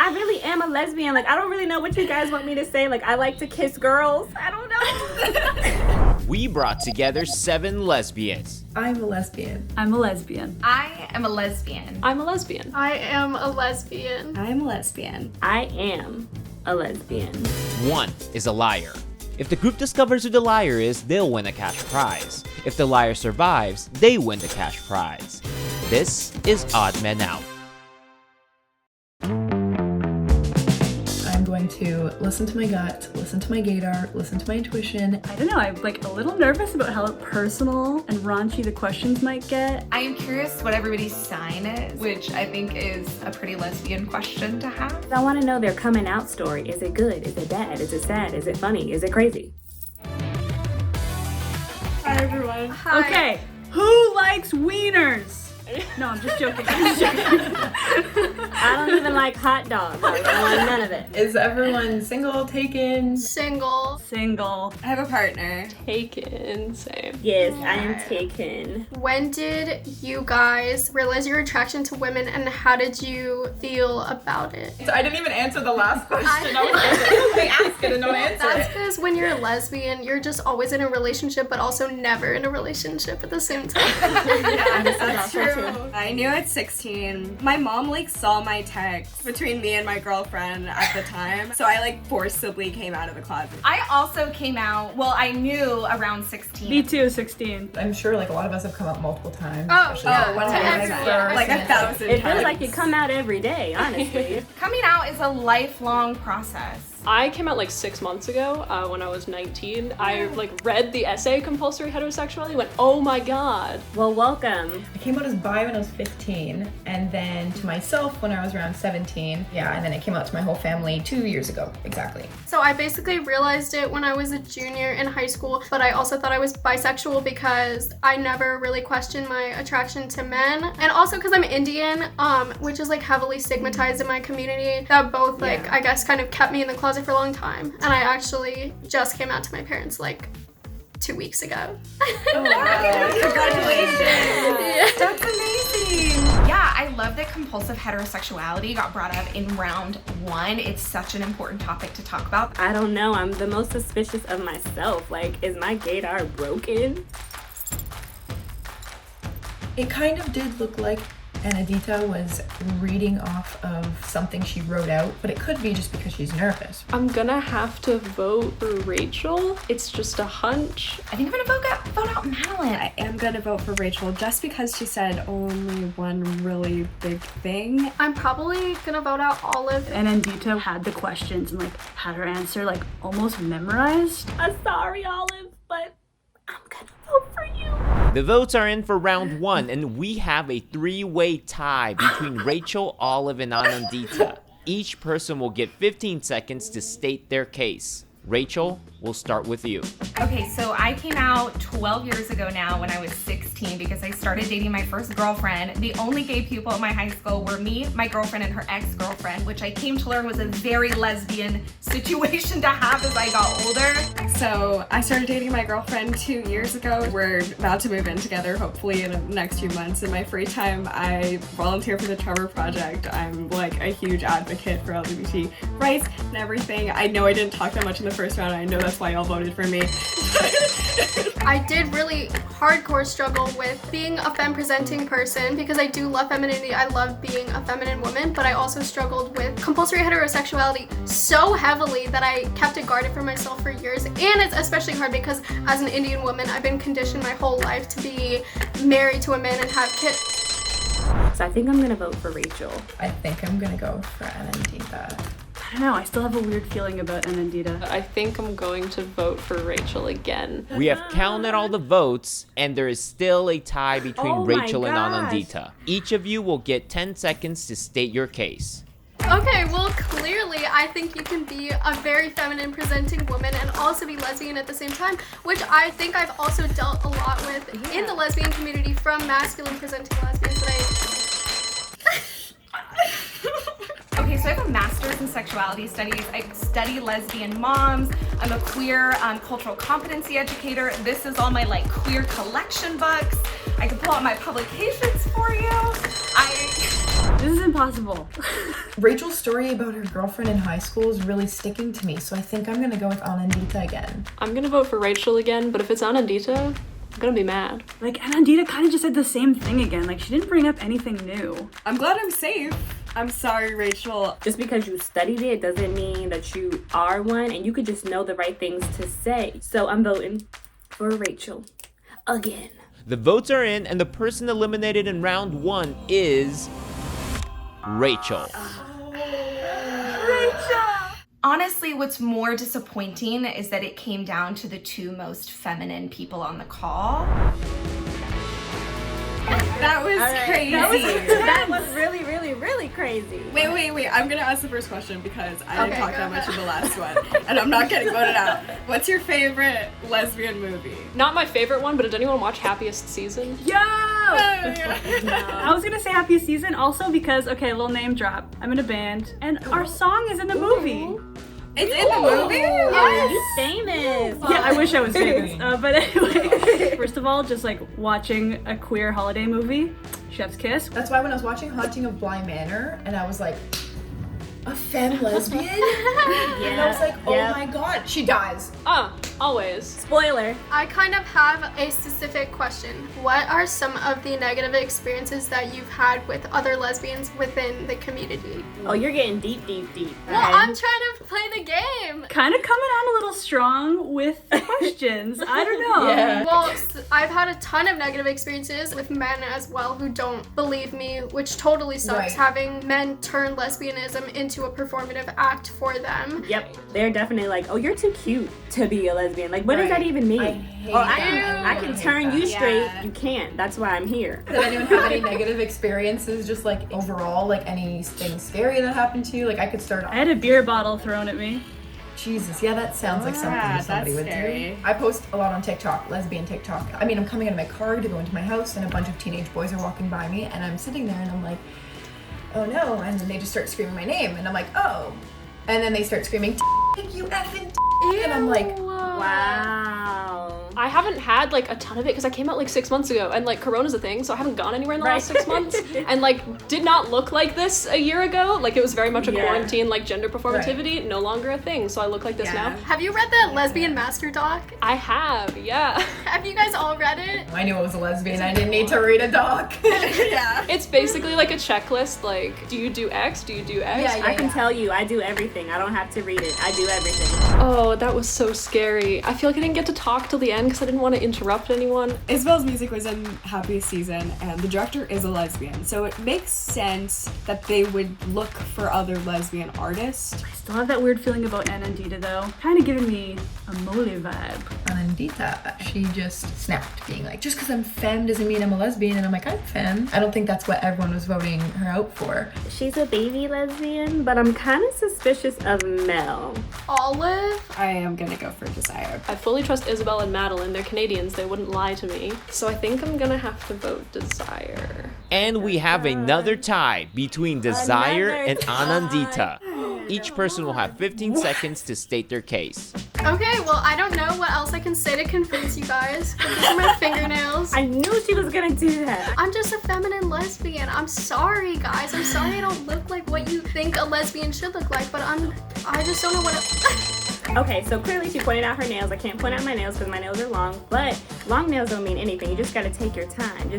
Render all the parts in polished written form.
I really am a lesbian. Like, I don't really know what you guys want me to say. Like, I like to kiss girls. I don't know. We brought together 7 lesbians. I'm a lesbian. I'm a lesbian. I am a lesbian. I'm a lesbian. I am a lesbian. I'm a lesbian. I am a lesbian. 1 is a liar. If the group discovers who the liar is, they'll win a cash prize. If the liar survives, they win the cash prize. This is Odd Men Out. I'm going to listen to my gut, listen to my gaydar, listen to my intuition. I don't know, I'm like a little nervous about how personal and raunchy the questions might get. I am curious what everybody's sign is, which I think is a pretty lesbian question to have. I want to know their coming out story. Is it good? Is it bad? Is it sad? Is it funny? Is it crazy? Hi, everyone. Hi. Okay, who likes wieners? No, I'm just joking. I don't even like hot dogs. I don't want none of it. Is everyone single, taken? Single. Single. I have a partner. Taken. Same. Yes, I am taken. When did you guys realize your attraction to women and how did you feel about it? So I didn't even answer the last question. I I was like, ask it and don't answer That's it. because when you're a lesbian, you're just always in a relationship, but also never in a relationship at the same time. That's true. I knew at 16. My mom like saw my text between me and my girlfriend at the time, so I like forcibly came out of the closet. I also came out, well, I knew around 16. Me too, 16. I'm sure like a lot of us have come out multiple times. Oh, especially yeah. when To we're everyone. first. Like 1,000 It times. feels like you come out every day, honestly. Coming out is a lifelong process. I came out like 6 months ago when I was 19. I like read the essay Compulsory Heterosexuality, went, oh my god. Well, welcome. I came out as bi when I was 15, and then to myself when I was around 17. Yeah, and then I came out to my whole family 2 years ago, exactly. So I basically realized it when I was a junior in high school, but I also thought I was bisexual because I never really questioned my attraction to men. And also because I'm Indian, which is like heavily stigmatized in my community, that both like, I guess kind of kept me in the closet for a long time. And I actually just came out to my parents like 2 weeks ago. Oh, wow. Congratulations. Yeah. That's amazing. Yeah, I love that compulsive heterosexuality got brought up in round 1. It's such an important topic to talk about. I don't know. I'm the most suspicious of myself. Like, is my gaydar broken? It kind of did look like Anadita was reading off of something she wrote out, but it could be just because she's nervous. I'm gonna have to vote for Rachel. It's just a hunch. I think I'm gonna vote out Madeline. I am gonna vote for Rachel just because she said only one really big thing. I'm probably gonna vote out Olive. And Andita had the questions and like had her answer like almost memorized. I'm sorry, Olive, but I'm gonna vote for you. The votes are in for round 1, and we have a 3-way tie between Rachel, Olive, and Anandita. Each person will get 15 seconds to state their case. Rachel, we'll start with you. Okay, so I came out 12 years ago now when I was 16 because I started dating my first girlfriend. The only gay people at my high school were me, my girlfriend, and her ex-girlfriend, which I came to learn was a very lesbian situation to have as I got older. So I started dating my girlfriend 2 years ago. We're about to move in together, hopefully in the next few months. In my free time, I volunteer for the Trevor Project. I'm like a huge advocate for LGBT rights and everything. I know I didn't talk that much in the first round. I know that's why y'all voted for me. I did really hardcore struggle with being a femme-presenting person because I do love femininity. I love being a feminine woman, but I also struggled with compulsory heterosexuality so heavily that I kept it guarded for myself for years. And it's especially hard because as an Indian woman, I've been conditioned my whole life to be married to a man and have kids. So I think I'm gonna vote for Rachel. I think I'm gonna go for Anandita. I don't know, I still have a weird feeling about Anandita. I think I'm going to vote for Rachel again. We have counted all the votes, and there is still a tie between Oh my Rachel and gosh. Anandita. Each of you will get 10 seconds to state your case. Okay, well, clearly, I think you can be a very feminine presenting woman and also be lesbian at the same time, which I think I've also dealt a lot with in the lesbian community from masculine presenting lesbians that Okay, so I have a master's in sexuality studies. I study lesbian moms. I'm a queer cultural competency educator. This is all my like queer collection books. I can pull out my publications for you. This is impossible. Rachel's story about her girlfriend in high school is really sticking to me, so I think I'm gonna go with Anandita again. I'm gonna vote for Rachel again, but if it's Anandita, I'm gonna be mad. Like, Anandita kind of just said the same thing again. Like, she didn't bring up anything new. I'm glad I'm safe. I'm sorry, Rachel. Just because you studied it doesn't mean that you are one, and you could just know the right things to say. So I'm voting for Rachel again. The votes are in, and the person eliminated in round 1 is Rachel. Honestly, what's more disappointing is that it came down to the two most feminine people on the call. That was crazy. That was really, really, really crazy. Wait. I'm gonna ask the first question because I didn't Okay, talk go that much in ahead. the last one. And I'm not getting voted out. What's your favorite lesbian movie? Not my favorite one, but did anyone watch Happiest Season? Yo! I was gonna say Happy Season also because, okay, a little name drop. I'm in a band, and our song is in the movie. It's in the movie? You famous. Yeah, I wish I was famous. But anyway, first of all, just like watching a queer holiday movie, Chef's Kiss. That's why when I was watching Haunting of Bly Manor, and I was like, a femme lesbian? And I was like, oh my god, she dies. Always. Spoiler. I kind of have a specific question. What are some of the negative experiences that you've had with other lesbians within the community? Oh, you're getting deep, deep, deep. Well, I'm trying to play the game. Kind of coming on a little strong with the questions. I don't know. Well, I've had a ton of negative experiences with men as well who don't believe me, which totally sucks, Right. having men turn lesbianism into a performative act for them. Yep, they're definitely like, oh, you're too cute to be a lesbian. Like, what does that even mean? I hate Or that. I can hate turn that. you straight. You can't. That's why I'm here. Did anyone have any negative experiences, just like overall, like anything scary that happened to you? Like I could start off. I had a beer bottle thrown at me. Jesus, yeah, that sounds like something that's somebody would scary. do. I post a lot on TikTok, lesbian TikTok. I mean, I'm coming out of my car to go into my house, and a bunch of teenage boys are walking by me, and I'm sitting there, and I'm like, oh no, and then they just start screaming my name, and I'm like, oh, and then they start screaming, you effing, and I'm like, Wow. I haven't had like a ton of it because I came out like 6 months ago, and like Corona's a thing, so I haven't gone anywhere in the last 6 months, and like did not look like this a year ago. Like it was very much a quarantine, like gender performativity, no longer a thing. So I look like this now. Have you read the Lesbian Master Doc? I have, yeah. Have you guys all read it? I knew I was a lesbian, I didn't need to read a doc. Yeah. It's basically like a checklist. Like, do you do X? Do you do X? Yeah, I can tell you, I do everything. I don't have to read it. I do everything. Oh, that was so scary. I feel like I didn't get to talk till the end because I didn't want to interrupt anyone. Isabel's music was in Happy Season, and the director is a lesbian, so it makes sense that they would look for other lesbian artists. I still have that weird feeling about Anandita though. Kind of giving me a Mole vibe. Anandita, she just snapped, being like, just because I'm femme doesn't mean I'm a lesbian, and I'm like, I'm femme. I don't think that's what everyone was voting her out for. She's a baby lesbian, but I'm kind of suspicious of Mel. Olive? I am gonna go for Desire. I fully trust Isabel and Madeline. They're Canadians. They wouldn't lie to me. So I think I'm gonna have to vote Desire. And we have another tie between Desire and Anandita. Each person will have 15 seconds to state their case. Okay, well, I don't know what else I can say to convince you guys. These are my fingernails. I knew she was gonna do that. I'm just a feminine lesbian. I'm sorry, guys. I'm sorry I don't look like what you think a lesbian should look like, but I just don't know what Okay, so clearly she pointed out her nails. I can't point out my nails because my nails are long, but long nails don't mean anything. You just gotta take your time.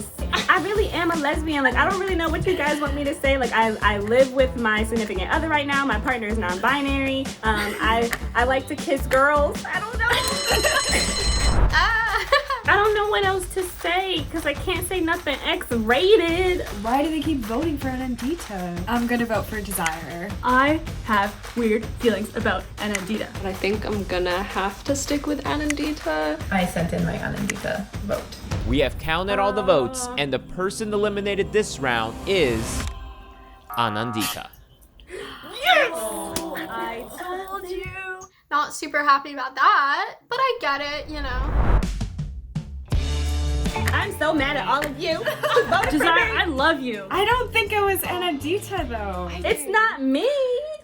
I really am a lesbian. Like, I don't really know what you guys want me to say. Like, I live with my significant other right now. My partner is non-binary. I like to kiss girls. I don't know. I don't know what else to say because I can't say nothing X-rated. Why do they keep voting for Anandita? I'm gonna vote for Desire. I have weird feelings about Anandita. But I think I'm gonna have to stick with Anandita. I sent in my Anandita vote. We have counted all the votes, and the person eliminated this round is Anandita. I told you. Not super happy about that, but I get it, you know. I'm so mad at all of you. Voted for Desire, me. I love you. I don't think it was Anandita though. It's not me.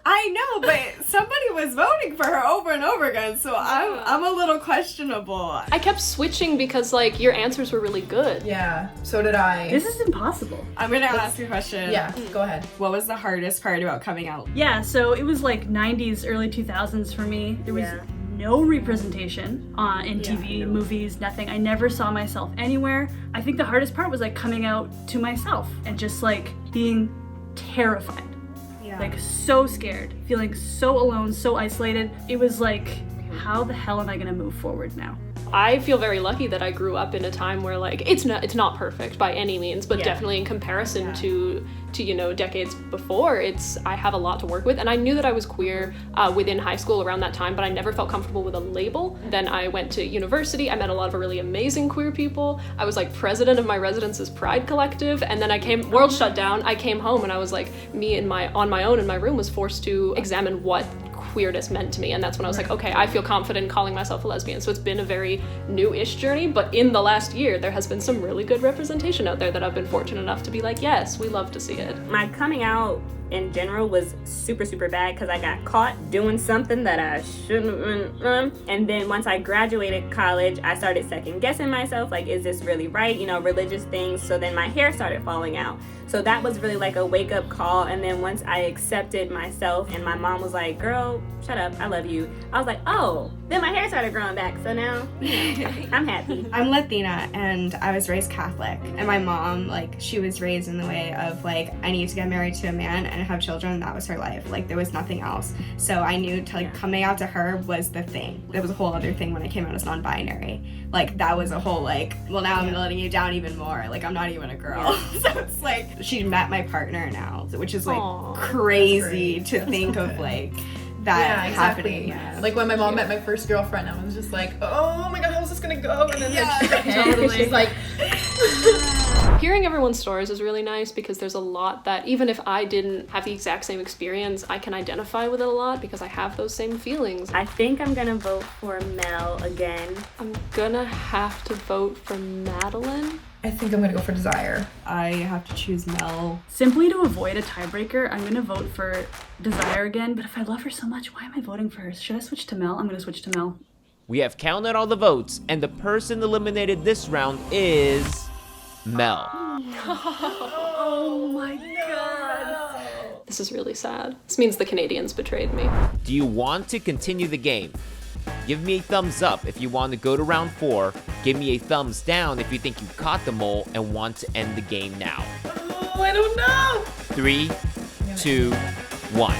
I know, but somebody was voting for her over and over again, so I'm a little questionable. I kept switching because like your answers were really good. Yeah, so did I. This is impossible. I'm gonna ask you a question. Yeah, go ahead. What was the hardest part about coming out? Yeah, so it was like 90s, early 2000s for me. There was no representation in TV, movies, nothing. I never saw myself anywhere. I think the hardest part was like coming out to myself and just like being terrified. Yeah. Like so scared, feeling so alone, so isolated. It was like, how the hell am I gonna move forward now? I feel very lucky that I grew up in a time where like it's not perfect by any means, but definitely in comparison to you know decades before, I have a lot to work with. And I knew that I was queer within high school around that time, but I never felt comfortable with a label. Then I went to university. I met a lot of really amazing queer people. I was like president of my residence's Pride Collective, and then world shut down. I came home and I was like on my own in my room was forced to examine what queerness meant to me, and that's when I was like, okay, I feel confident calling myself a lesbian. So it's been a very new-ish journey, but in the last year there has been some really good representation out there that I've been fortunate enough to be like, yes, we love to see it. My coming out in general was super bad because I got caught doing something that I shouldn't have been. And then once I graduated college, I started second guessing myself, like, is this really right? You know, religious things. So then my hair started falling out. So that was really like a wake up call. And then once I accepted myself and my mom was like, girl, shut up, I love you. I was like, oh, then my hair started growing back. So now, I'm happy. I'm Latina and I was raised Catholic. And my mom, like, she was raised in the way of like, I need to get married to a man and have children. That was her life. Like, there was nothing else. So I knew coming out to her was the thing. There was a whole other thing when I came out as non-binary. Like, that was a whole like, well, now I'm letting you down even more. Like, I'm not even a girl. So it's like, she met my partner now, which is like crazy to think of like that happening. Yeah. Like when my mom met my first girlfriend, I was just like, oh my god, how's this gonna go? And then like, she's like, hearing everyone's stories is really nice because there's a lot that even if I didn't have the exact same experience, I can identify with it a lot because I have those same feelings. I think I'm gonna vote for Mel again. I'm gonna have to vote for Madeline. I think I'm gonna go for Desire. I have to choose Mel. Simply to avoid a tiebreaker, I'm gonna vote for Desire again, but if I love her so much, why am I voting for her? Should I switch to Mel? I'm gonna switch to Mel. We have counted all the votes, and the person eliminated this round is Mel. Oh my god. This is really sad. This means the Canadians betrayed me. Do you want to continue the game? Give me a thumbs up if you want to go to round 4. Give me a thumbs down if you think you caught the mole and want to end the game now. Oh, I don't know. 3, 2, 1.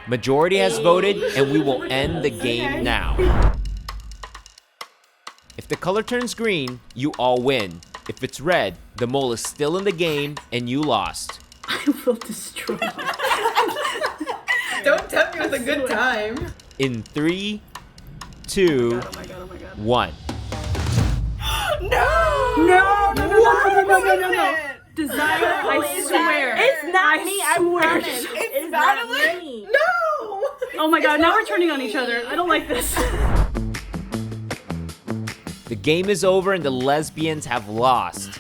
Majority has voted, and we will end the game now. If the color turns green, you all win. If it's red, the mole is still in the game and you lost. I will destroy you. Don't tempt me with a good time. In 3, 2, 1. No! Desire, I swear. It's not me, I swear. promise. It's not me. No! Oh my god, now we're turning on each other. I don't like this. The game is over and the lesbians have lost.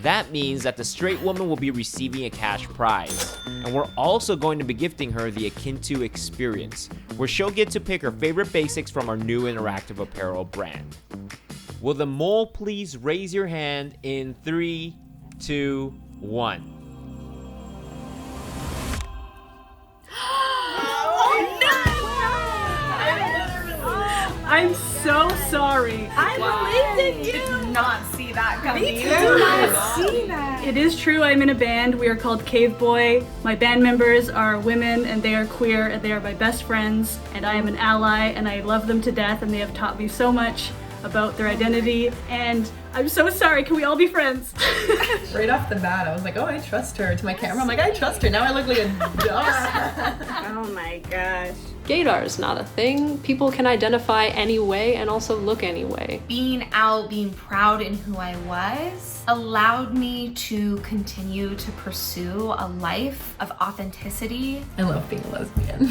That means that the straight woman will be receiving a cash prize. And we're also going to be gifting her the Akin to experience, where she'll get to pick her favorite basics from our new interactive apparel brand. Will the mole please raise your hand in 3, 2, 1. I'm so sorry. I believed in you. Did not see that coming. Me too. I did not see that. It is true, I'm in a band. We are called Cave Boy. My band members are women and they are queer and they are my best friends. And I am an ally and I love them to death and they have taught me so much about their identity. And I'm so sorry, can we all be friends? Right off the bat, I was like, oh, I trust her. To my camera, I'm like, I trust her. Now I look like a dumbass. Oh my gosh. Gaydar is not a thing. People can identify any way and also look any way. Being out, being proud in who I was, allowed me to continue to pursue a life of authenticity. I love being a lesbian.